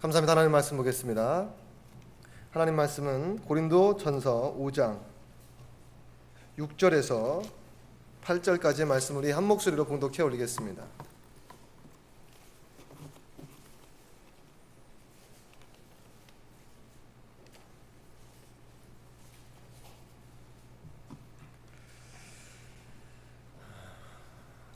감사합니다. 하나님 말씀 보겠습니다. 하나님 말씀은 고린도 전서 5장 6절에서 8절까지의 말씀을 우리 한 목소리로 봉독해 올리겠습니다.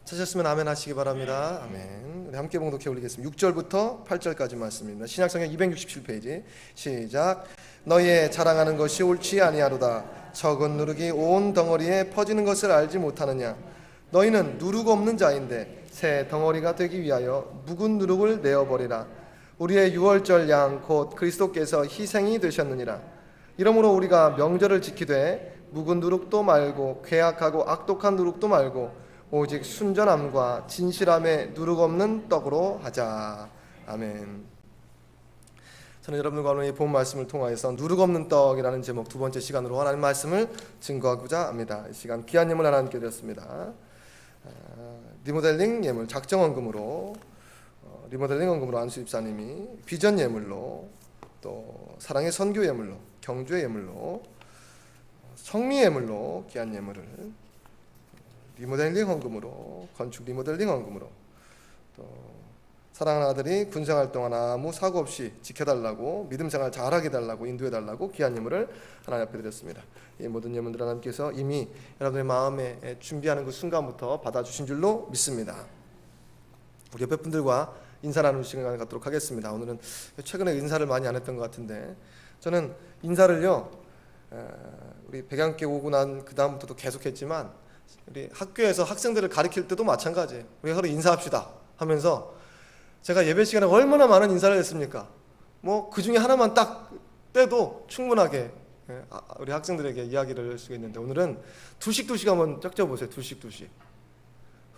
찾으셨으면 아멘 하시기 바랍니다. 아멘. 우리 함께 봉독해 올리겠습니다. 6절부터 8절까지 말씀입니다. 신약성경 267페이지 시작. 너희의 자랑하는 것이 옳지 아니하로다. 적은 누룩이 온 덩어리에 퍼지는 것을 알지 못하느냐. 너희는 누룩 없는 자인데 새 덩어리가 되기 위하여 묵은 누룩을 내어버리라. 우리의 유월절 양 곧 그리스도께서 희생이 되셨느니라. 이러므로 우리가 명절을 지키되 묵은 누룩도 말고 괴악하고 악독한 누룩도 말고 오직 순전함과 진실함에 누룩 없는 떡으로 하자. 아멘. 저는 여러분과 오늘 이 본 말씀을 통하여서 누룩 없는 떡이라는 제목 두 번째 시간으로 하나님 말씀을 증거하고자 합니다. 이 시간 귀한 예물 하나님께 드렸습니다. 리모델링 예물 작정헌금으로 리모델링 헌금으로 안수 집사님이 비전 예물로 또 사랑의 선교 예물로 경주의 예물로 성미 예물로 귀한 예물을 리모델링 헌금으로 건축 리모델링 헌금으로 또 사랑하는 아들이 군생활 동안 아무 사고 없이 지켜달라고 믿음생활 잘하게 달라고 인도해달라고 귀한 예물을 하나님 앞에 드렸습니다. 이 모든 예물들 하나님께서 이미 여러분의 마음에 준비하는 그 순간부터 받아주신 줄로 믿습니다. 우리 옆에 분들과 인사 나누는 시간을 갖도록 하겠습니다. 오늘은 최근에 인사를 많이 안 했던 것 같은데 저는 인사를요 우리 백양께 오고 난 그 다음부터도 계속했지만 우리 학교에서 학생들을 가르칠 때도 마찬가지예요. 우리 서로 인사합시다 하면서 제가 예배 시간에 얼마나 많은 인사를 했습니까? 뭐 그 중에 하나만 딱 떼도 충분하게 우리 학생들에게 이야기를 할 수가 있는데 오늘은 두씩 한번 쫙쫙보세요. 두씩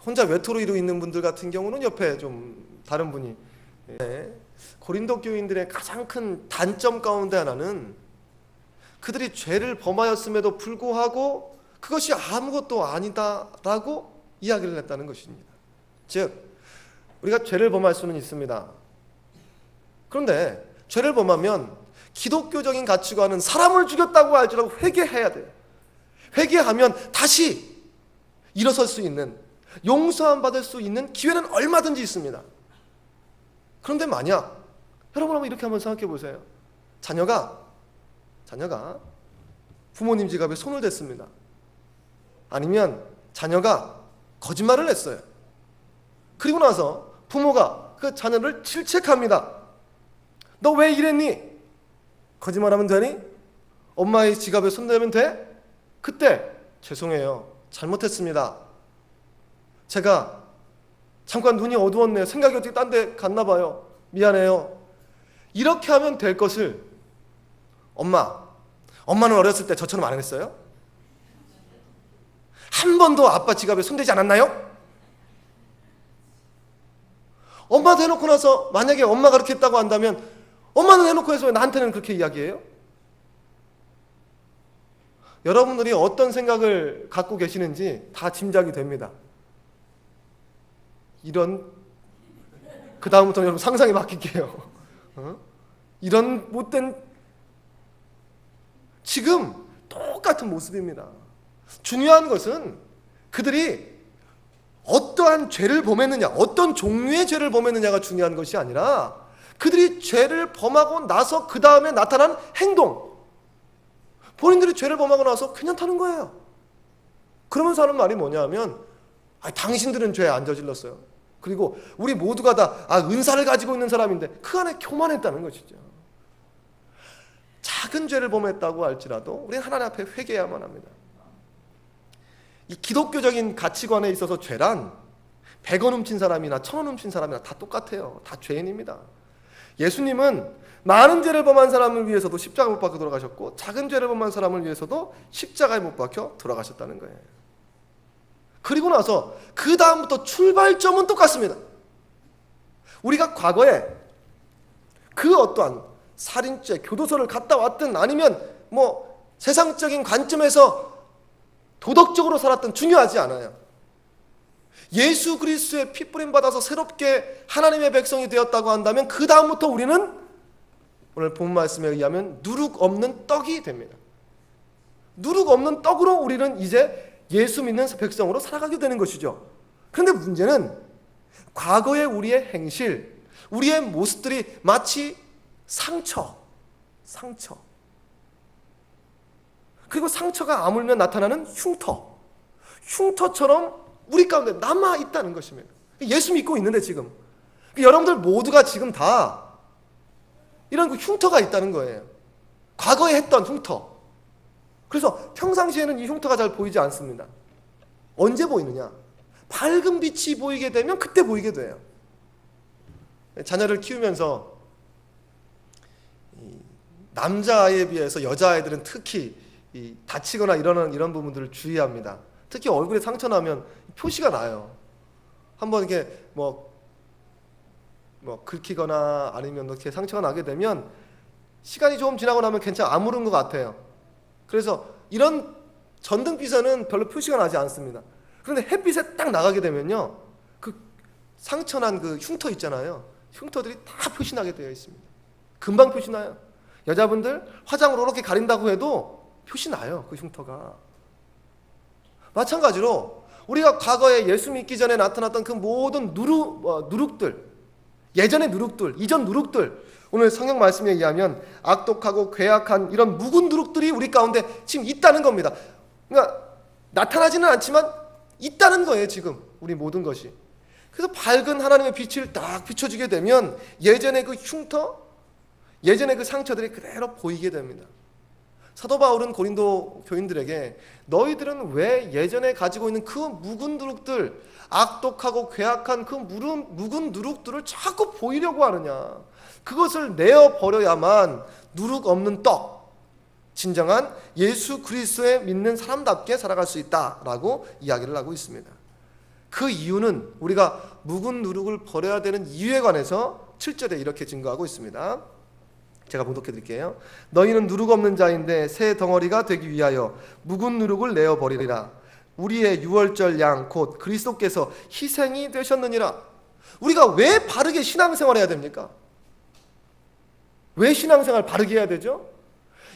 혼자 외톨이로 있는 분들 같은 경우는 옆에 좀 다른 분이 고린도 교인들의 가장 큰 단점 가운데 하나는 그들이 죄를 범하였음에도 불구하고 그것이 아무것도 아니다라고 이야기를 했다는 것입니다. 즉 우리가 죄를 범할 수는 있습니다. 그런데 죄를 범하면 기독교적인 가치관은 사람을 죽였다고 할지라도 회개해야 돼요. 회개하면 다시 일어설 수 있는 용서함 받을 수 있는 기회는 얼마든지 있습니다. 그런데 만약 여러분 한번 이렇게 한번 생각해 보세요. 자녀가 부모님 지갑에 손을 댔습니다. 아니면 자녀가 거짓말을 했어요. 그리고 나서 부모가 그 자녀를 질책합니다. 너 왜 이랬니? 거짓말하면 되니? 엄마의 지갑에 손대면 돼? 그때 죄송해요. 잘못했습니다. 제가 잠깐 눈이 어두웠네요. 생각이 어떻게 딴 데 갔나 봐요. 미안해요. 이렇게 하면 될 것을 엄마는 어렸을 때 저처럼 안 했어요? 한 번도 아빠 지갑에 손대지 않았나요? 엄마도 해놓고 나서 만약에 엄마가 그렇게 했다고 한다면 엄마는 해놓고 해서 왜 나한테는 그렇게 이야기해요? 여러분들이 어떤 생각을 갖고 계시는지 다 짐작이 됩니다. 그 다음부터는 여러분 상상이 바뀔게요. 이런 못된 지금 똑같은 모습입니다. 중요한 것은 그들이 어떠한 죄를 범했느냐, 어떤 종류의 죄를 범했느냐가 중요한 것이 아니라 그들이 죄를 범하고 나서 그 다음에 나타난 행동, 본인들이 죄를 범하고 나서 괜찮다는 거예요. 그러면서 하는 말이 뭐냐면 당신들은 죄 안 저질렀어요. 그리고 우리 모두가 다 은사를 가지고 있는 사람인데 그 안에 교만했다는 것이죠. 작은 죄를 범했다고 할지라도 우리는 하나님 앞에 회개해야만 합니다. 이 기독교적인 가치관에 있어서 죄란 100원 훔친 사람이나 1000원 훔친 사람이나 다 똑같아요. 다 죄인입니다. 예수님은 많은 죄를 범한 사람을 위해서도 십자가에 못 박혀 돌아가셨고 작은 죄를 범한 사람을 위해서도 십자가에 못 박혀 돌아가셨다는 거예요. 그리고 나서 그 다음부터 출발점은 똑같습니다. 우리가 과거에 그 어떠한 살인죄, 교도소를 갔다 왔든 아니면 세상적인 관점에서 도덕적으로 살았던 중요하지 않아요. 예수 그리스도의 피 뿌림 받아서 새롭게 하나님의 백성이 되었다고 한다면 그 다음부터 우리는 오늘 본 말씀에 의하면 누룩 없는 떡이 됩니다. 누룩 없는 떡으로 우리는 이제 예수 믿는 백성으로 살아가게 되는 것이죠. 그런데 문제는 과거의 우리의 행실, 우리의 모습들이 마치 상처. 그리고 상처가 아물면 나타나는 흉터처럼 우리 가운데 남아 있다는 것입니다. 예수 믿고 있는데 지금 여러분들 모두가 지금 다 이런 그 흉터가 있다는 거예요. 과거에 했던 흉터. 그래서 평상시에는 이 흉터가 잘 보이지 않습니다. 언제 보이느냐? 밝은 빛이 보이게 되면 그때 보이게 돼요. 자녀를 키우면서 남자아이에 비해서 여자아이들은 특히 다치거나 이런 부분들을 주의합니다. 특히 얼굴에 상처 나면 표시가 나요. 한번 이렇게 뭐 긁히거나 아니면 이렇게 상처가 나게 되면 시간이 좀 지나고 나면 아무런 것 같아요. 그래서 이런 전등빛에는 별로 표시가 나지 않습니다. 그런데 햇빛에 딱 나가게 되면요, 그 상처난 그 흉터 있잖아요. 흉터들이 다 표시나게 되어 있습니다. 금방 표시나요. 여자분들 화장으로 이렇게 가린다고 해도 표시나요. 그 흉터가. 마찬가지로 우리가 과거에 예수 믿기 전에 나타났던 그 모든 누룩들, 예전의 누룩들, 이전 누룩들, 오늘 성경 말씀에 의하면 악독하고 괴악한 이런 묵은 누룩들이 우리 가운데 지금 있다는 겁니다. 그러니까 나타나지는 않지만 있다는 거예요. 지금 우리 모든 것이. 그래서 밝은 하나님의 빛을 딱 비춰주게 되면 예전의 그 흉터, 예전의 그 상처들이 그대로 보이게 됩니다. 사도 바울은 고린도 교인들에게 너희들은 왜 예전에 가지고 있는 그 묵은 누룩들, 악독하고 괴악한 그 묵은 누룩들을 자꾸 보이려고 하느냐? 그것을 내어버려야만 누룩 없는 떡, 진정한 예수 그리스도에 믿는 사람답게 살아갈 수 있다라고 이야기를 하고 있습니다. 그 이유는 우리가 묵은 누룩을 버려야 되는 이유에 관해서 7절에 이렇게 증거하고 있습니다. 제가 봉독해 드릴게요. 너희는 누룩 없는 자인데 새 덩어리가 되기 위하여 묵은 누룩을 내어버리리라. 우리의 유월절 양 곧 그리스도께서 희생이 되셨느니라. 우리가 왜 바르게 신앙생활 해야 됩니까? 왜 신앙생활 바르게 해야 되죠?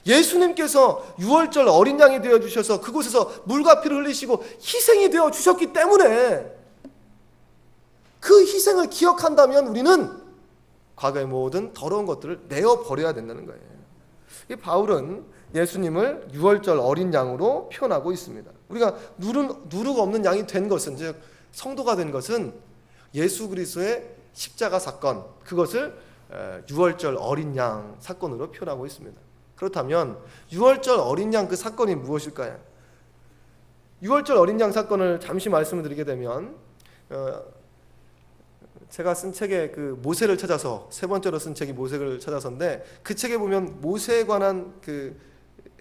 예수님께서 유월절 어린 양이 되어주셔서 그곳에서 물과 피를 흘리시고 희생이 되어주셨기 때문에 그 희생을 기억한다면 우리는 과거의 모든 더러운 것들을 내어버려야 된다는 거예요. 이 바울은 예수님을 유월절 어린 양으로 표현하고 있습니다. 우리가 누룩 없는 양이 된 것은, 즉 성도가 된 것은 예수 그리스도의 십자가 사건, 그것을 유월절 어린 양 사건으로 표현하고 있습니다. 그렇다면 유월절 어린 양 그 사건이 무엇일까요? 유월절 어린 양 사건을 잠시 말씀을 드리게 되면 제가 쓴 책에 그 모세를 찾아서, 세 번째로 쓴 책이 모세를 찾아서인데, 그 책에 보면 모세에 관한 그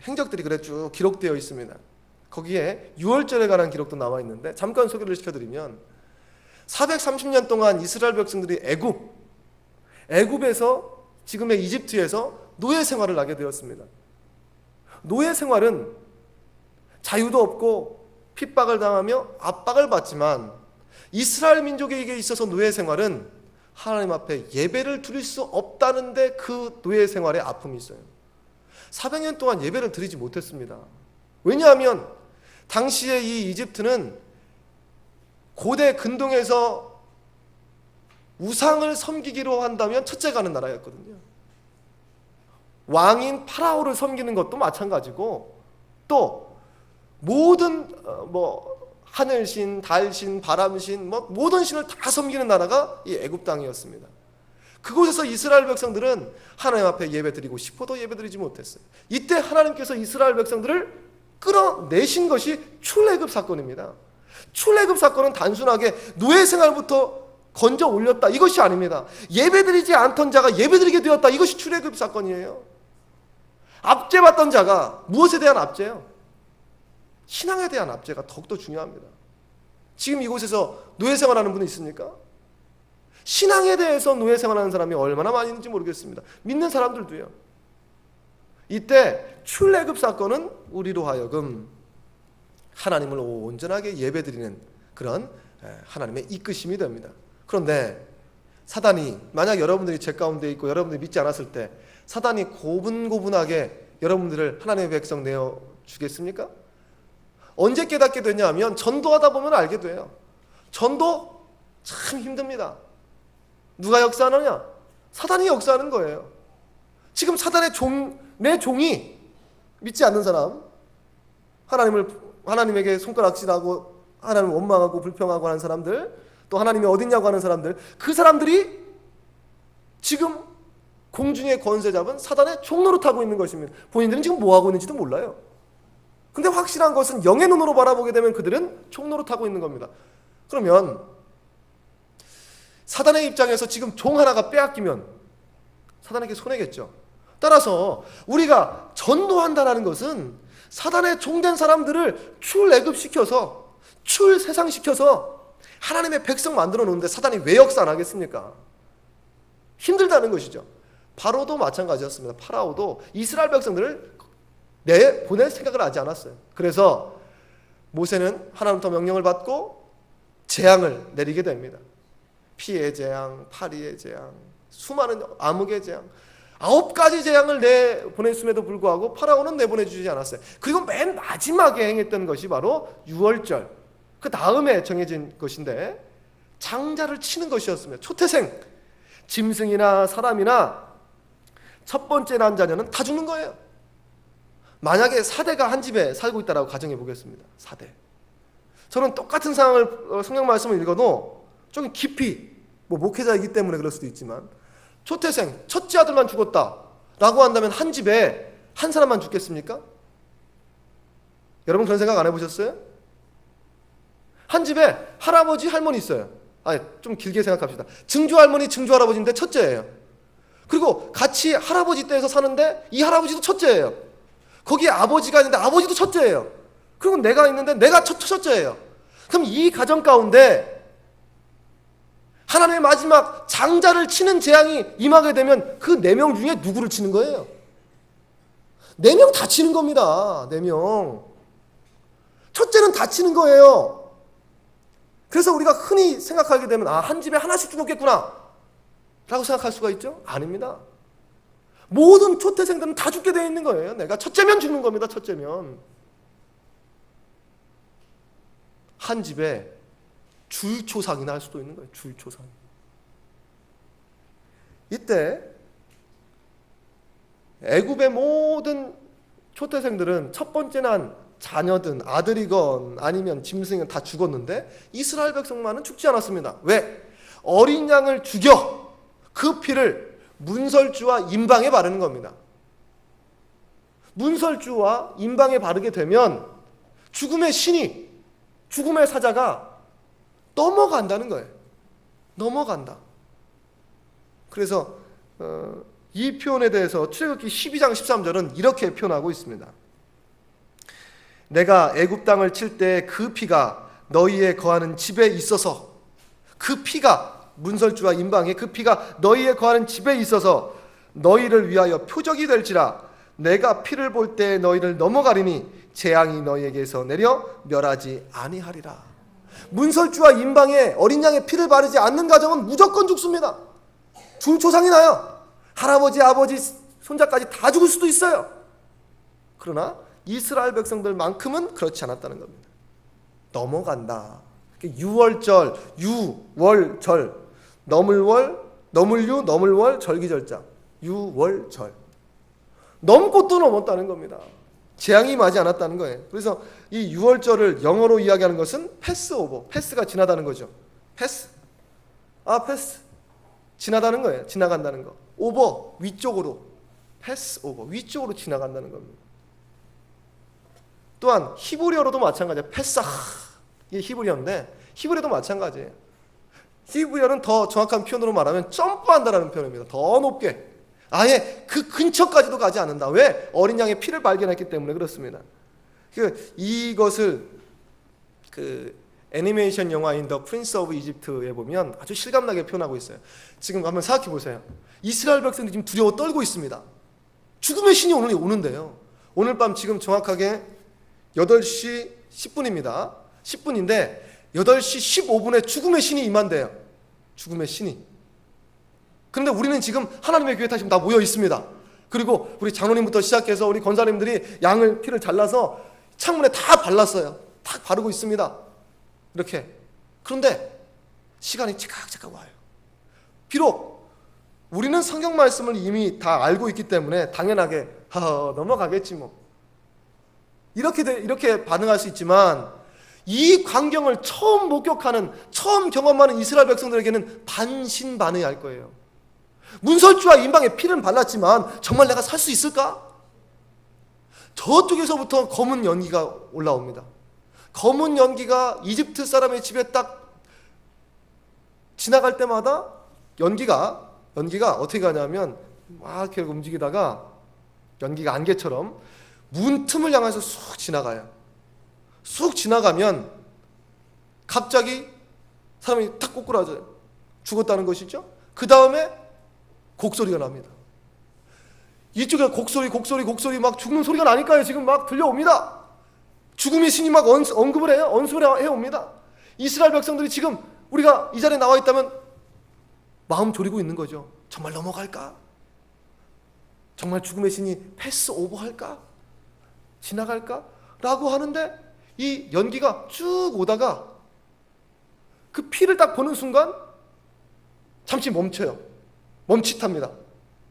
행적들이 그래 쭉 기록되어 있습니다. 거기에 유월절에 관한 기록도 나와 있는데 잠깐 소개를 시켜드리면 430년 동안 이스라엘 백성들이 애굽에서 지금의 이집트에서 노예 생활을 하게 되었습니다. 노예 생활은 자유도 없고 핍박을 당하며 압박을 받지만 이스라엘 민족에게 있어서 노예 생활은 하나님 앞에 예배를 드릴 수 없다는데 그 노예 생활에 아픔이 있어요. 400년 동안 예배를 드리지 못했습니다. 왜냐하면 당시에 이 이집트는 고대 근동에서 우상을 섬기기로 한다면 첫째 가는 나라였거든요. 왕인 파라오를 섬기는 것도 마찬가지고, 또 모든 하늘신, 달신, 바람신, 모든 신을 다 섬기는 나라가 이 애굽 땅이었습니다. 그곳에서 이스라엘 백성들은 하나님 앞에 예배드리고 싶어도 예배드리지 못했어요. 이때 하나님께서 이스라엘 백성들을 끌어내신 것이 출애굽 사건입니다. 출애굽 사건은 단순하게 노예 생활부터 건져 올렸다, 이것이 아닙니다. 예배드리지 않던 자가 예배드리게 되었다, 이것이 출애굽 사건이에요. 압제받던 자가 무엇에 대한 압제요? 신앙에 대한 압제가 더욱더 중요합니다. 지금 이곳에서 노예 생활하는 분이 있습니까? 신앙에 대해서 노예 생활하는 사람이 얼마나 많이 있는지 모르겠습니다. 믿는 사람들도요. 이때 출애굽 사건은 우리로 하여금 하나님을 온전하게 예배드리는 그런 하나님의 이끄심이 됩니다. 그런데 사단이 만약 여러분들이 죄 가운데 있고 여러분들이 믿지 않았을 때 사단이 고분고분하게 여러분들을 하나님의 백성 내어 주겠습니까? 언제 깨닫게 되냐면 전도하다 보면 알게 돼요. 전도 참 힘듭니다. 누가 역사하느냐? 사단이 역사하는 거예요. 지금 사단의 내 종이 믿지 않는 사람, 하나님에게 손가락질하고 하나님을 원망하고 불평하고 하는 사람들, 또 하나님이 어딨냐고 하는 사람들, 그 사람들이 지금 공중의 권세 잡은 사단의 종노릇하고 있는 것입니다. 본인들은 지금 뭐하고 있는지도 몰라요. 근데 확실한 것은 영의 눈으로 바라보게 되면 그들은 종노릇하고 있는 겁니다. 그러면 사단의 입장에서 지금 종 하나가 빼앗기면 사단에게 손해겠죠. 따라서 우리가 전도한다는 것은 사단의 종된 사람들을 출애굽시켜서 출세상시켜서 하나님의 백성 만들어 놓는데 사단이 왜 역사 안 하겠습니까? 힘들다는 것이죠. 바로도 마찬가지였습니다. 파라오도 이스라엘 백성들을 보낼 생각을 하지 않았어요. 그래서 모세는 하나님부터 명령을 받고 재앙을 내리게 됩니다. 피의 재앙, 파리의 재앙, 수많은 암흑의 재앙, 9가지 재앙을 내보냈음에도 불구하고 파라오는 내보내주지 않았어요. 그리고 맨 마지막에 행했던 것이 바로 유월절, 그 다음에 정해진 것인데 장자를 치는 것이었습니다. 초태생, 짐승이나 사람이나 첫 번째 난 자녀는 다 죽는 거예요. 만약에 4대가 한 집에 살고 있다고 가정해 보겠습니다. 4대. 저는 똑같은 상황을 성경 말씀을 읽어도 좀 깊이, 목회자이기 때문에 그럴 수도 있지만 초태생, 첫째 아들만 죽었다라고 한다면 한 집에 한 사람만 죽겠습니까? 여러분 그런 생각 안 해보셨어요? 한 집에 할아버지, 할머니 있어요. 좀 길게 생각합시다. 증조 할머니, 증조 할아버지인데 첫째예요. 그리고 같이 할아버지 댁에서 사는데 이 할아버지도 첫째예요. 거기에 아버지가 있는데 아버지도 첫째예요. 그리고 내가 있는데 내가 첫째예요. 그럼 이 가정 가운데 하나님의 마지막 장자를 치는 재앙이 임하게 되면 그 4명 중에 누구를 치는 거예요? 4명 다 치는 겁니다. 4명. 첫째는 다 치는 거예요. 그래서 우리가 흔히 생각하게 되면 한 집에 하나씩 죽었겠구나 라고 생각할 수가 있죠? 아닙니다. 모든 초태생들은 다 죽게 되어 있는 거예요. 내가 첫째면 죽는 겁니다. 첫째면. 한 집에 줄초상이나 할 수도 있는 거예요. 줄초상. 이때 애굽의 모든 초태생들은 첫 번째 난 자녀든 아들이건 아니면 짐승이건 다 죽었는데 이스라엘 백성만은 죽지 않았습니다. 왜? 어린 양을 죽여 그 피를 문설주와 임방에 바르는 겁니다. 문설주와 임방에 바르게 되면 죽음의 신이, 죽음의 사자가 넘어간다는 거예요. 넘어간다. 그래서 이 표현에 대해서 출애굽기 12장 13절은 이렇게 표현하고 있습니다. 내가 애굽 땅을 칠 때 그 피가 너희의 거하는 집에 있어서, 그 피가 문설주와 임방의 그 피가 너희의 거하는 집에 있어서 너희를 위하여 표적이 될지라. 내가 피를 볼 때 너희를 넘어가리니 재앙이 너희에게서 내려 멸하지 아니하리라. 문설주와 임방에 어린 양의 피를 바르지 않는 가정은 무조건 죽습니다. 줄초상이 나요. 할아버지, 아버지, 손자까지 다 죽을 수도 있어요. 그러나 이스라엘 백성들만큼은 그렇지 않았다는 겁니다. 넘어간다. 유월절, 유월절, 넘을월, 넘을유, 넘을월, 절기절자, 유월절. 넘고 또 넘었다는 겁니다. 재앙이 임하지 않았다는 거예요. 그래서 이 유월절을 영어로 이야기하는 것은 패스오버, 패스가 지나다는 거죠. 패스, 패스, 지나다는 거예요. 지나간다는 거. 오버, 위쪽으로, 패스오버, 위쪽으로 지나간다는 겁니다. 또한 히브리어로도 마찬가지예요. 패사하, 이게 히브리어인데 히브리어도 마찬가지예요. 히브리어는 더 정확한 표현으로 말하면 점프한다라는 표현입니다. 더 높게, 아예 그 근처까지도 가지 않는다. 왜? 어린 양의 피를 발견했기 때문에 그렇습니다. 이것을 애니메이션 영화인 더 프린스 오브 이집트에 보면 아주 실감나게 표현하고 있어요. 지금 한번 생각해 보세요. 이스라엘 백성들이 지금 두려워 떨고 있습니다. 죽음의 신이 오는데요. 오늘 밤 지금 정확하게 8시 10분입니다. 10분인데 8시 15분에 죽음의 신이 임한대요. 죽음의 신이. 그런데 우리는 지금 하나님의 교회 다 지금 다 모여 있습니다. 그리고 우리 장로님부터 시작해서 우리 권사님들이 양을 피를 잘라서 창문에 다 발랐어요. 다 바르고 있습니다. 이렇게. 그런데 시간이 제각제각 와요. 비록 우리는 성경 말씀을 이미 다 알고 있기 때문에 당연하게 넘어가겠지 뭐, 이렇게 반응할 수 있지만, 이 광경을 처음 목격하는, 처음 경험하는 이스라엘 백성들에게는 반신반의할 거예요. 문설주와 인방에 피는 발랐지만 정말 내가 살 수 있을까? 저쪽에서부터 검은 연기가 올라옵니다. 검은 연기가 이집트 사람의 집에 딱 지나갈 때마다 연기가 어떻게 가냐면 막 이렇게 움직이다가 연기가 안개처럼 문 틈을 향해서 쑥 지나가요. 쑥 지나가면 갑자기 사람이 탁 꼬꾸라져요. 죽었다는 것이죠. 그 다음에 곡소리가 납니다. 이쪽에 곡소리 막 죽는 소리가 나니까요. 지금 막 들려옵니다. 죽음의 신이 막 언급을 해요. 언소를 해옵니다. 이스라엘 백성들이 지금 우리가 이 자리에 나와 있다면 마음 졸이고 있는 거죠. 정말 넘어갈까? 정말 죽음의 신이 패스 오버할까? 지나갈까? 라고 하는데 이 연기가 쭉 오다가 그 피를 딱 보는 순간 잠시 멈춰요. 멈칫합니다.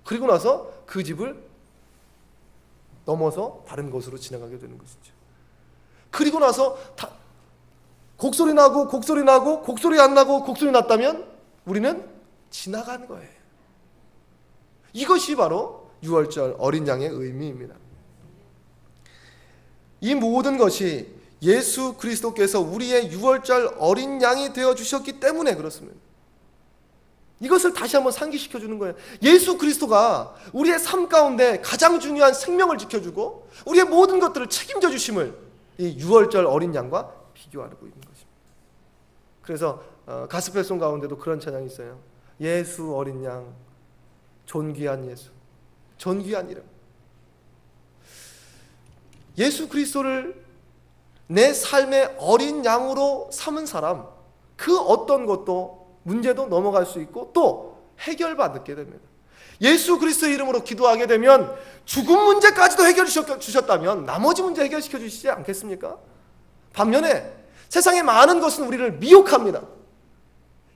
그리고 나서 그 집을 넘어서 다른 곳으로 지나가게 되는 것이죠. 그리고 나서 곡소리 나고 곡소리 안 나고 곡소리 났다면 우리는 지나간 거예요. 이것이 바로 유월절 어린 양의 의미입니다. 이 모든 것이 예수 그리스도께서 우리의 유월절 어린 양이 되어주셨기 때문에 그렇습니다. 이것을 다시 한번 상기시켜 주는 거예요. 예수 그리스도가 우리의 삶 가운데 가장 중요한 생명을 지켜주고 우리의 모든 것들을 책임져 주심을 이 유월절 어린 양과 비교하고 있는 것입니다. 그래서 가스펠송 가운데도 그런 찬양이 있어요. 예수 어린 양, 존귀한 예수, 존귀한 이름. 예수 그리스도를 내 삶의 어린 양으로 삼은 사람, 그 어떤 것도 문제도 넘어갈 수 있고 또 해결받게 됩니다. 예수 그리스도의 이름으로 기도하게 되면 죽음 문제까지도 해결해 주셨다면 나머지 문제 해결시켜 주시지 않겠습니까? 반면에 세상의 많은 것은 우리를 미혹합니다.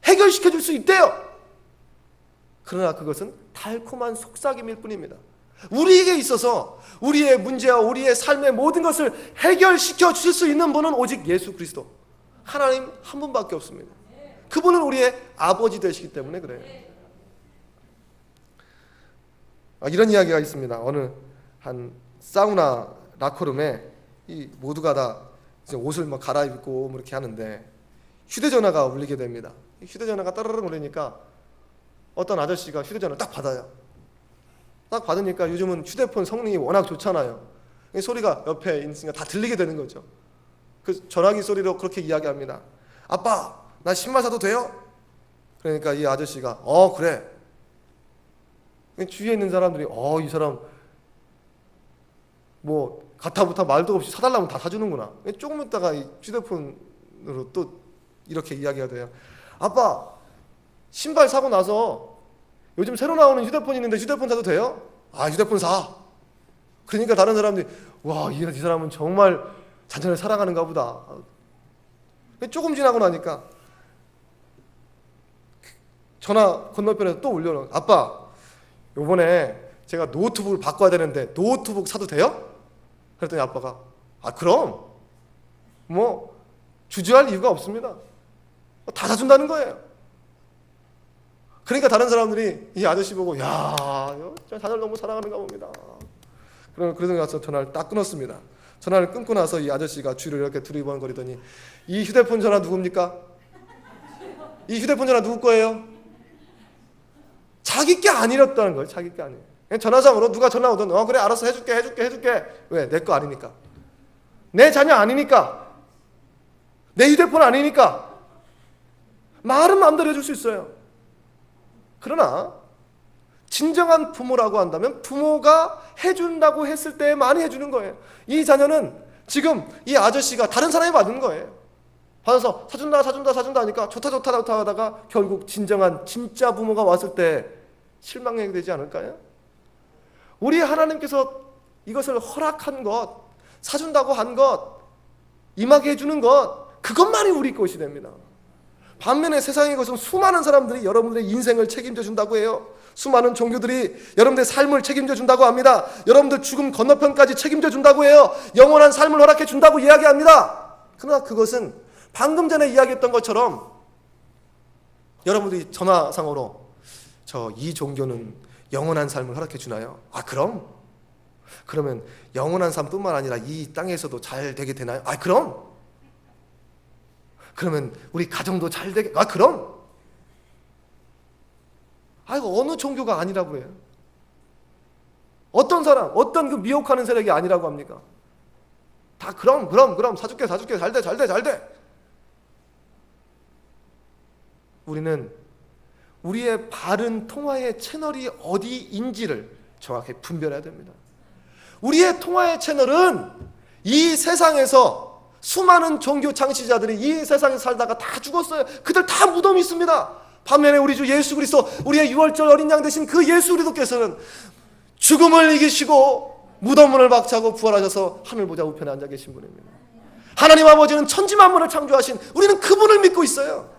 해결시켜 줄 수 있대요. 그러나 그것은 달콤한 속삭임일 뿐입니다. 우리에게 있어서 우리의 문제와 우리의 삶의 모든 것을 해결시켜 주실 수 있는 분은 오직 예수 그리스도, 하나님 한 분밖에 없습니다. 그분은 우리의 아버지 되시기 때문에 그래요. 이런 이야기가 있습니다. 어느 한 사우나 라커룸에 이 모두가 다 이제 옷을 막 갈아입고 뭐 이렇게 하는데 휴대전화가 울리게 됩니다. 휴대전화가 따르릉 울리니까 어떤 아저씨가 휴대전화를 딱 받아요. 딱 받으니까 요즘은 휴대폰 성능이 워낙 좋잖아요. 소리가 옆에 있으니까 다 들리게 되는 거죠. 그 전화기 소리로 그렇게 이야기합니다. 아빠, 나 신발 사도 돼요? 그러니까 이 아저씨가 그래. 주위에 있는 사람들이 이 사람 뭐 가타부타 말도 없이 사달라면 다 사주는구나. 조금 있다가 이 휴대폰으로 또 이렇게 이야기가 돼요. 아빠, 신발 사고 나서 요즘 새로 나오는 휴대폰이 있는데 휴대폰 사도 돼요? 휴대폰 사. 그러니까 다른 사람들이 와, 이 사람은 정말 자녀를 사랑하는가 보다. 조금 지나고 나니까 전화 건너편에서 또 울려요. 아빠, 요번에 제가 노트북을 바꿔야 되는데 노트북 사도 돼요? 그랬더니 아빠가 그럼 뭐 주저할 이유가 없습니다. 다 사준다는 거예요. 그러니까 다른 사람들이 이 아저씨 보고 야, 자녀를 너무 사랑하는가 봅니다. 그러고 나서 전화를 딱 끊었습니다. 전화를 끊고 나서 이 아저씨가 주위를 이렇게 두리번거리더니 이 휴대폰 전화 누굽니까? 이 휴대폰 전화 누구 거예요? 자기 게 아니었다는 거예요. 자기 게 아니에요. 전화상으로 누가 전화 오든 그래 알았어 해줄게. 왜? 내 거 아니니까. 내 자녀 아니니까. 내 휴대폰 아니니까. 말은 마음대로 해줄 수 있어요. 그러나 진정한 부모라고 한다면 부모가 해준다고 했을 때 많이 해주는 거예요. 이 자녀는 지금 이 아저씨가 다른 사람이 받은 거예요. 받아서 사준다 하니까 좋다 하다가 결국 진짜 부모가 왔을 때 실망하게 되지 않을까요? 우리 하나님께서 이것을 허락한 것, 사준다고 한 것, 임하게 해주는 것, 그것만이 우리 것이 됩니다. 반면에 세상의 것은 수많은 사람들이 여러분들의 인생을 책임져 준다고 해요. 수많은 종교들이 여러분들의 삶을 책임져 준다고 합니다. 여러분들 죽음 건너편까지 책임져 준다고 해요. 영원한 삶을 허락해 준다고 이야기합니다. 그러나 그것은 방금 전에 이야기했던 것처럼 여러분들이 전화상으로 이 종교는 영원한 삶을 허락해 주나요? 그러면 영원한 삶뿐만 아니라 이 땅에서도 잘 되게 되나요? 그러면 우리 가정도 잘 되게, 그럼. 어느 종교가 아니라고 그래요? 어떤 사람, 어떤 그 미혹하는 세력이 아니라고 합니까? 다 그럼 사줄게 잘 돼. 우리는 우리의 바른 통화의 채널이 어디인지를 정확히 분별해야 됩니다. 우리의 통화의 채널은 이 세상에서 수많은 종교 창시자들이 이 세상에 살다가 다 죽었어요. 그들 다 무덤이 있습니다. 반면에 우리 주 예수 그리스도, 우리의 유월절 어린 양 되신 그 예수 그리스도께서는 죽음을 이기시고 무덤문을 박차고 부활하셔서 하늘 보좌 우편에 앉아 계신 분입니다. 하나님 아버지는 천지 만물을 창조하신, 우리는 그분을 믿고 있어요.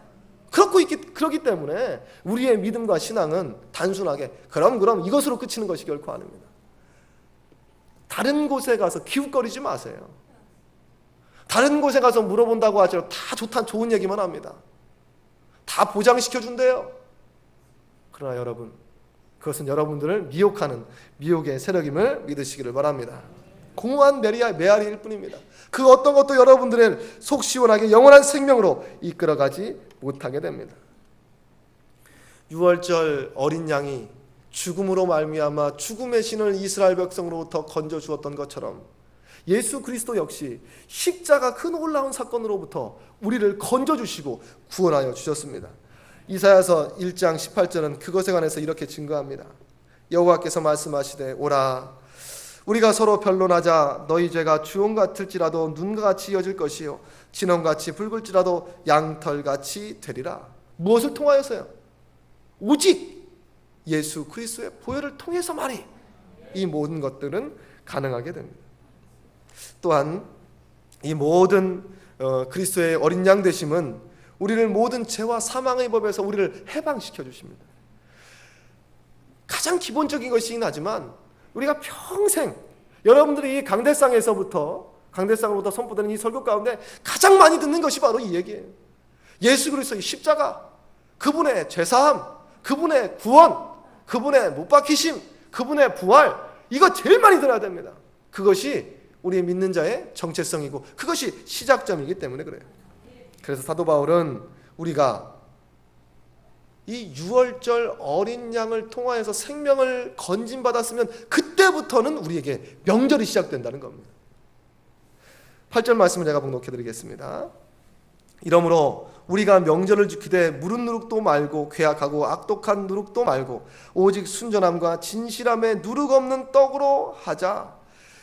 그렇기 때문에 우리의 믿음과 신앙은 단순하게 그럼 이것으로 그치는 것이 결코 아닙니다. 다른 곳에 가서 기웃거리지 마세요. 다른 곳에 가서 물어본다고 하죠. 다 좋은 얘기만 합니다. 다 보장시켜 준대요. 그러나 여러분, 그것은 여러분들을 미혹하는 미혹의 세력임을 믿으시기를 바랍니다. 공허한 메아리일 뿐입니다. 그 어떤 것도 여러분들을 속 시원하게 영원한 생명으로 이끌어가지 못하게 됩니다. 유월절 어린 양이 죽음으로 말미암아 죽음의 신을 이스라엘 백성으로부터 건져 주었던 것처럼 예수 그리스도 역시 십자가 그 놀라운 사건으로부터 우리를 건져 주시고 구원하여 주셨습니다. 이사야서 1장 18절은 그것에 관해서 이렇게 증거합니다. 여호와께서 말씀하시되 오라 우리가 서로 변론하자. 너희 죄가 주홍 같을지라도 눈과 같이 이어질 것이요 진홍같이 붉을지라도 양털같이 되리라. 무엇을 통하여서요? 오직 예수 그리스도의 보혈을 통해서만이 이 모든 것들은 가능하게 됩니다. 또한 이 모든 그리스도의 어린 양 되심은 우리를 모든 죄와 사망의 법에서 우리를 해방시켜 주십니다. 가장 기본적인 것이긴 하지만 우리가 평생 여러분들이 이 강대상으로부터 선포되는 이 설교 가운데 가장 많이 듣는 것이 바로 이 얘기예요. 예수 그리스도의 십자가, 그분의 죄사함, 그분의 구원, 그분의 못 박히심, 그분의 부활, 이거 제일 많이 들어야 됩니다. 그것이 우리 믿는 자의 정체성이고 그것이 시작점이기 때문에 그래요. 그래서 사도 바울은 우리가 이 유월절 어린 양을 통하여서 생명을 건진받았으면 그때부터는 우리에게 명절이 시작된다는 겁니다. 8절 말씀을 제가 봉독해 드리겠습니다. 이러므로 우리가 명절을 지키되 무릇 누룩도 말고 괴악하고 악독한 누룩도 말고 오직 순전함과 진실함에 누룩 없는 떡으로 하자.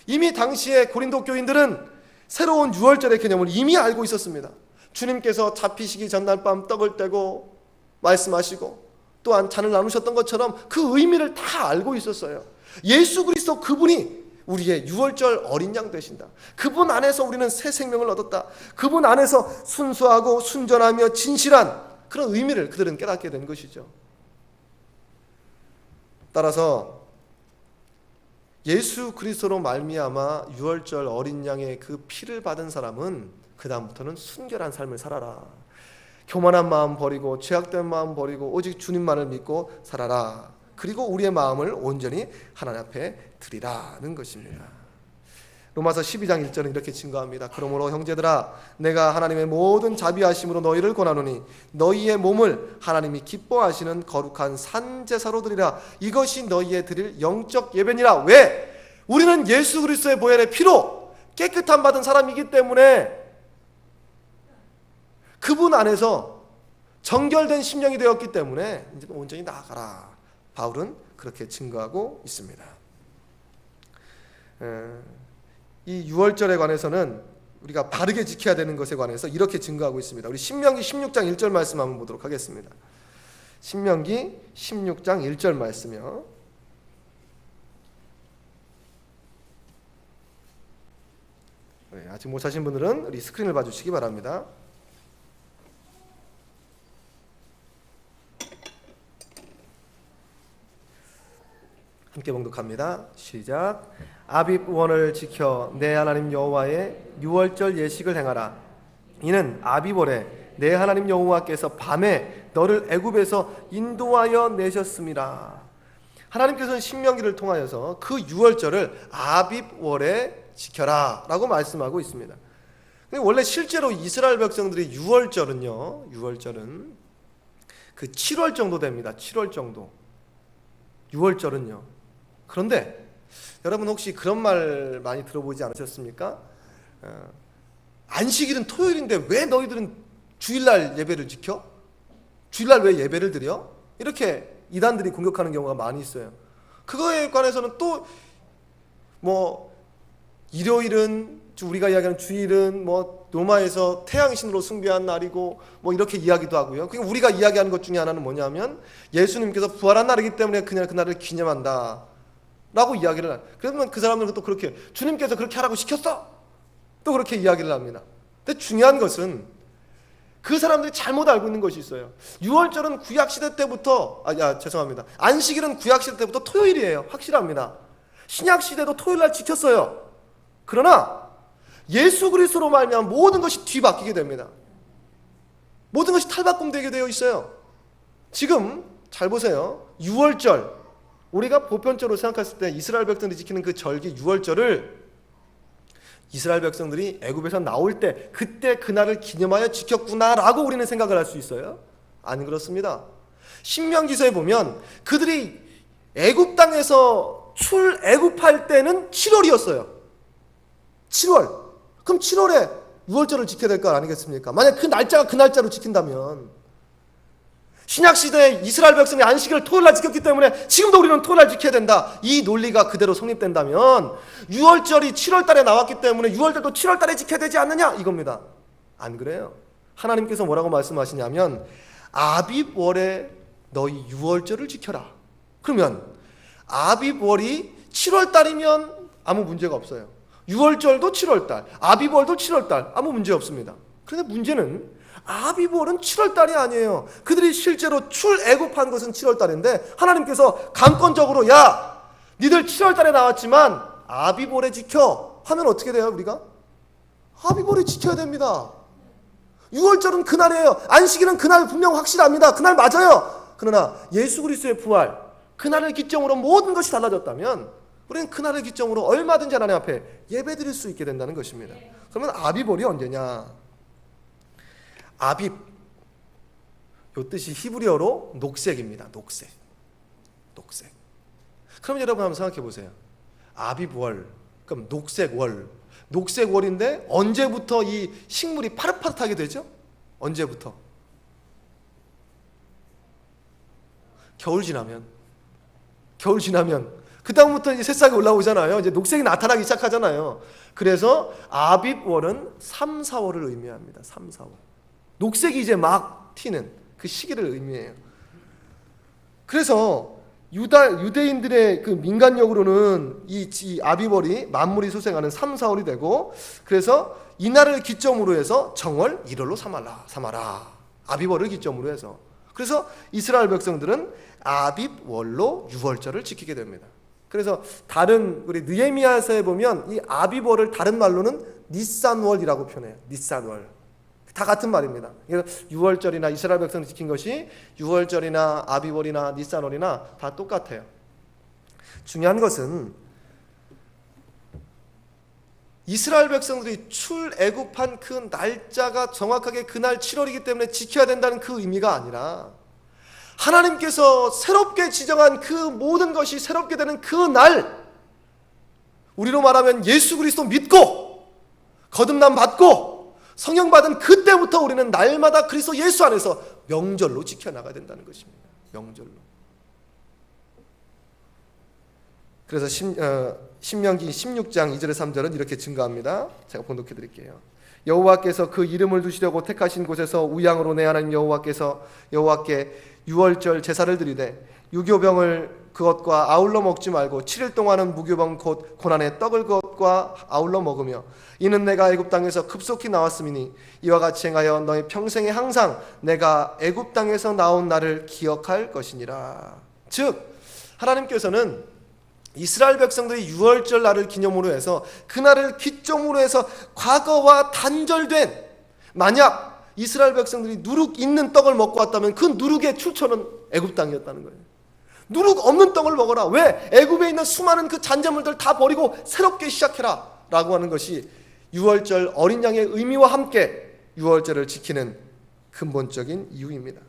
이미 당시에 고린도 교인들은 새로운 유월절의 개념을 이미 알고 있었습니다. 주님께서 잡히시기 전날 밤 떡을 떼고 말씀하시고 또한 잔을 나누셨던 것처럼 그 의미를 다 알고 있었어요. 예수 그리스도 그분이 우리의 유월절 어린 양 되신다. 그분 안에서 우리는 새 생명을 얻었다. 그분 안에서 순수하고 순전하며 진실한 그런 의미를 그들은 깨닫게 된 것이죠. 따라서 예수 그리스도로 말미암아 유월절 어린 양의 그 피를 받은 사람은 그 다음부터는 순결한 삶을 살아라. 교만한 마음 버리고 죄악된 마음 버리고 오직 주님만을 믿고 살아라. 그리고 우리의 마음을 온전히 하나님 앞에 드리라는 것입니다. 로마서 12장 1절은 이렇게 증거합니다. 그러므로 형제들아 내가 하나님의 모든 자비하심으로 너희를 권하노니 너희의 몸을 하나님이 기뻐하시는 거룩한 산제사로 드리라. 이것이 너희의 드릴 영적 예배니라. 왜? 우리는 예수 그리스도의 보혈의 피로 깨끗함 받은 사람이기 때문에 그분 안에서 정결된 심령이 되었기 때문에 이제 온전히 나아가라. 바울은 그렇게 증거하고 있습니다. 이 유월절에 관해서는 우리가 바르게 지켜야 되는 것에 관해서 이렇게 증거하고 있습니다. 우리 신명기 16장 1절 말씀 한번 보도록 하겠습니다. 신명기 16장 1절 말씀이요. 네, 아직 못 찾으신 분들은 우리 스크린을 봐주시기 바랍니다. 함께 봉독합니다. 시작. 아빕월을 지켜 내 하나님 여호와의 유월절 예식을 행하라. 이는 아빕월에 내 하나님 여호와께서 밤에 너를 애굽에서 인도하여 내셨음이라. 하나님께서는 신명기를 통하여서 그 유월절을 아빕월에 지켜라 라고 말씀하고 있습니다. 원래 실제로 이스라엘 백성들이 유월절은 그 7월 정도 됩니다. 7월 정도. 유월절은요. 그런데 여러분 혹시 그런 말 많이 들어보지 않으셨습니까? 안식일은 토요일인데 왜 너희들은 주일날 예배를 지켜? 주일날 왜 예배를 드려? 이렇게 이단들이 공격하는 경우가 많이 있어요. 그거에 관해서는 또 일요일은 우리가 이야기하는 주일은 로마에서 태양신으로 숭배한 날이고 이렇게 이야기도 하고요. 그러니까 우리가 이야기하는 것 중에 하나는 뭐냐면 예수님께서 부활한 날이기 때문에 그날을 기념한다 라고 이야기를 해요. 그러면 그 사람들은 또 그렇게 주님께서 그렇게 하라고 시켰어? 또 그렇게 이야기를 합니다. 근데 중요한 것은 그 사람들이 잘못 알고 있는 것이 있어요. 유월절은 구약시대 때부터 안식일은 구약시대 때부터 토요일이에요. 확실합니다. 신약시대도 토요일날 지켰어요. 그러나 예수 그리스도로 말미암아 모든 것이 뒤바뀌게 됩니다. 모든 것이 탈바꿈되게 되어 있어요. 지금 잘 보세요. 유월절, 우리가 보편적으로 생각했을 때 이스라엘 백성들이 지키는 그 절기 유월절을 이스라엘 백성들이 애굽에서 나올 때 그때 그날을 기념하여 지켰구나라고 우리는 생각을 할 수 있어요. 안 그렇습니다. 신명기서에 보면 그들이 애굽 땅에서 출애굽할 때는 7월이었어요. 7월. 그럼 7월에 유월절을 지켜야 될 거 아니겠습니까? 만약 그 날짜가 그 날짜로 지킨다면 신약시대에 이스라엘 백성이 안식일을 토요일날 지켰기 때문에 지금도 우리는 토요일날 지켜야 된다. 이 논리가 그대로 성립된다면 유월절이 7월달에 나왔기 때문에 유월절도 7월달에 지켜야 되지 않느냐 이겁니다. 안 그래요. 하나님께서 뭐라고 말씀하시냐면 아빕월에 너희 유월절을 지켜라. 그러면 아빕월이 7월달이면 아무 문제가 없어요. 유월절도 7월달, 아빕월도 7월달 아무 문제 없습니다. 그런데 문제는 아비월은 7월달이 아니에요. 그들이 실제로 출애굽한 것은 7월달인데 하나님께서 강권적으로 야 니들 7월달에 나왔지만 아비월에 지켜 하면 어떻게 돼요? 우리가 아비월에 지켜야 됩니다. 유월절은 그날이에요. 안식일은 그날 분명 확실합니다. 그날 맞아요. 그러나 예수 그리스도의 부활 그날을 기점으로 모든 것이 달라졌다면 우리는 그날을 기점으로 얼마든지 하나님 앞에 예배드릴 수 있게 된다는 것입니다. 그러면 아비월이 언제냐? 아빕, 요 뜻이 히브리어로 녹색입니다. 녹색. 그럼 여러분 한번 생각해 보세요. 아빕월, 그럼 녹색월. 녹색월인데 언제부터 이 식물이 파릇파릇하게 되죠? 언제부터? 겨울 지나면 그 다음부터 이제 새싹이 올라오잖아요. 이제 녹색이 나타나기 시작하잖아요. 그래서 아빕월은 3, 4월을 의미합니다. 3, 4월. 녹색이 이제 막 튀는 그 시기를 의미해요. 그래서 유대인들의 그 민간력으로는 이 아비월이 만물이 소생하는 3, 4월이 되고 그래서 이날을 기점으로 해서 정월 1월로 삼아라. 아비월을 기점으로 해서 그래서 이스라엘 백성들은 아빕월로 유월절을 지키게 됩니다. 그래서 다른 우리 느헤미야서에 보면 이 아비월을 다른 말로는 니산월이라고 표현해요. 니산월. 다 같은 말입니다. 유월절이나 이스라엘 백성이 지킨 것이 유월절이나 아비월이나 니산월이나 다 똑같아요. 중요한 것은 이스라엘 백성들이 출애굽한 그 날짜가 정확하게 그날 7월이기 때문에 지켜야 된다는 그 의미가 아니라 하나님께서 새롭게 지정한 그 모든 것이 새롭게 되는 그 날, 우리로 말하면 예수 그리스도 믿고 거듭남 받고 성령 받은 그때부터 우리는 날마다 그리스도 예수 안에서 명절로 지켜나가야 된다는 것입니다. 명절로. 그래서 신명기 16장 2절에 3절은 이렇게 증거합니다. 제가 번독해 드릴게요. 여호와께서 그 이름을 두시려고 택하신 곳에서 우양으로 내 하나님 여호와께 유월절 제사를 드리되 유교병을 그것과 아울러 먹지 말고 7일 동안은 무교병 곧 고난의 떡을 그것과 아울러 먹으며 이는 내가 애굽 땅에서 급속히 나왔음이니 이와 같이 행하여 너희 평생에 항상 내가 애굽 땅에서 나온 날을 기억할 것이니라. 즉 하나님께서는 이스라엘 백성들이 유월절 날을 기념으로 해서 그날을 기점으로 해서 과거와 단절된, 만약 이스라엘 백성들이 누룩 있는 떡을 먹고 왔다면 그 누룩의 출처는 애굽 땅이었다는 거예요. 누룩 없는 떡을 먹어라. 왜? 애굽에 있는 수많은 그 잔재물들 다 버리고 새롭게 시작해라 라고 하는 것이 유월절 어린 양의 의미와 함께 유월절을 지키는 근본적인 이유입니다.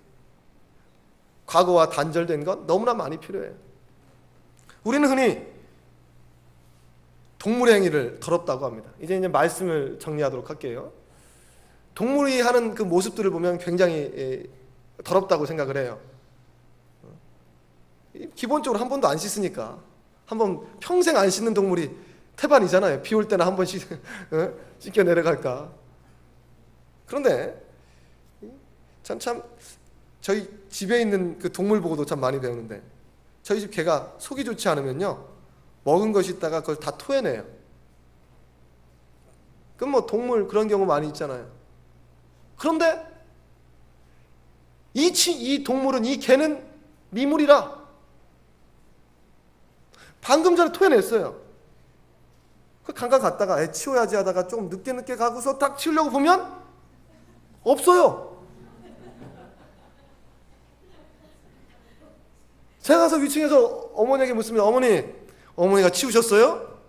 과거와 단절된 건 너무나 많이 필요해요. 우리는 흔히 동물의 행위를 더럽다고 합니다. 이제 말씀을 정리하도록 할게요. 동물이 하는 그 모습들을 보면 굉장히 더럽다고 생각을 해요. 기본적으로 한 번도 안 씻으니까. 한번 평생 안 씻는 동물이 태반이잖아요. 비 올 때나 한 번 씻겨 내려갈까. 그런데 참 저희 집에 있는 그 동물 보고도 참 많이 배우는데, 저희 집 개가 속이 좋지 않으면요 먹은 것이 있다가 그걸 다 토해내요. 그럼 뭐 동물 그런 경우 많이 있잖아요. 그런데 이 동물은, 이 개는 미물이라 방금 전에 토해냈어요. 그 잠깐 갔다가 치워야지 하다가 좀 늦게 가고서 딱 치우려고 보면 없어요. 제가 가서 위층에서 어머니에게 묻습니다. 어머니가 치우셨어요?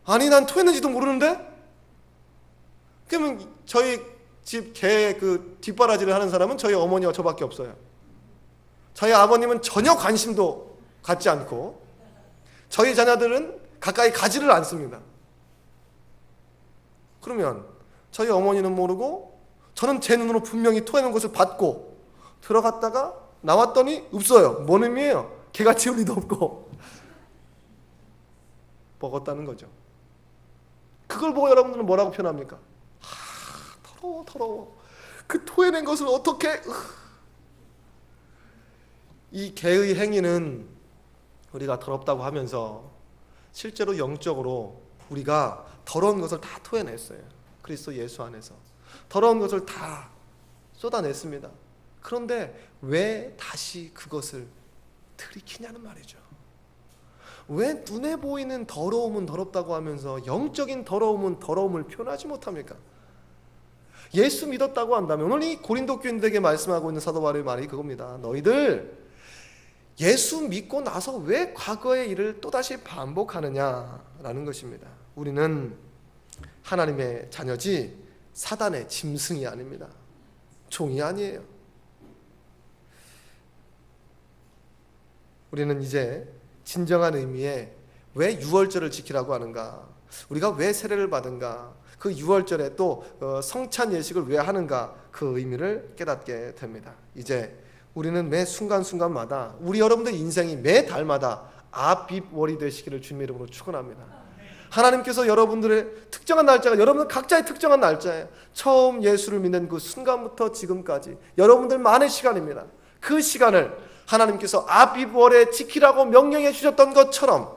아니, 난 토했는지도 모르는데? 그러면 저희 집 개 그 뒷바라지를 하는 사람은 저희 어머니와 저밖에 없어요. 저희 아버님은 전혀 관심도 갖지 않고 저희 자녀들은 가까이 가지를 않습니다. 그러면 저희 어머니는 모르고 저는 제 눈으로 분명히 토해놓은 것을 봤고 들어갔다가 나왔더니 없어요. 뭔 의미예요? 개가 치울 리도 없고 먹었다는 거죠. 그걸 보고 여러분들은 뭐라고 표현합니까? 더러워. 그 토해낸 것을 어떻게... 이 개의 행위는 우리가 더럽다고 하면서 실제로 영적으로 우리가 더러운 것을 다 토해냈어요. 그리스도 예수 안에서 더러운 것을 다 쏟아냈습니다. 그런데 왜 다시 그것을 들이키냐는 말이죠. 왜 눈에 보이는 더러움은 더럽다고 하면서 영적인 더러움은 더러움을 표현하지 못합니까? 예수 믿었다고 한다면, 오늘 이 고린도 교인들에게 말씀하고 있는 사도 바울의 말이 그겁니다. 너희들 예수 믿고 나서 왜 과거의 일을 또다시 반복하느냐라는 것입니다. 우리는 하나님의 자녀지 사단의 짐승이 아닙니다. 종이 아니에요. 우리는 이제 진정한 의미의 왜 유월절을 지키라고 하는가, 우리가 왜 세례를 받은가, 그 유월절에 또 성찬 예식을 왜 하는가, 그 의미를 깨닫게 됩니다. 이제 우리는 매 순간순간마다, 우리 여러분들 인생이 매 달마다 아빕월이 되시기를 주님의 이름으로 축원합니다. 하나님께서 여러분들의 특정한 날짜가 여러분들 각자의 특정한 날짜예요. 처음 예수를 믿는 그 순간부터 지금까지 여러분들만의 시간입니다. 그 시간을 하나님께서 아빕월에 지키라고 명령해 주셨던 것처럼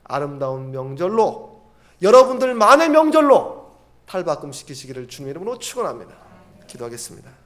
아름다운 명절로, 여러분들만의 명절로 탈바꿈 시키시기를 주님의 이름으로 축원합니다. 기도하겠습니다.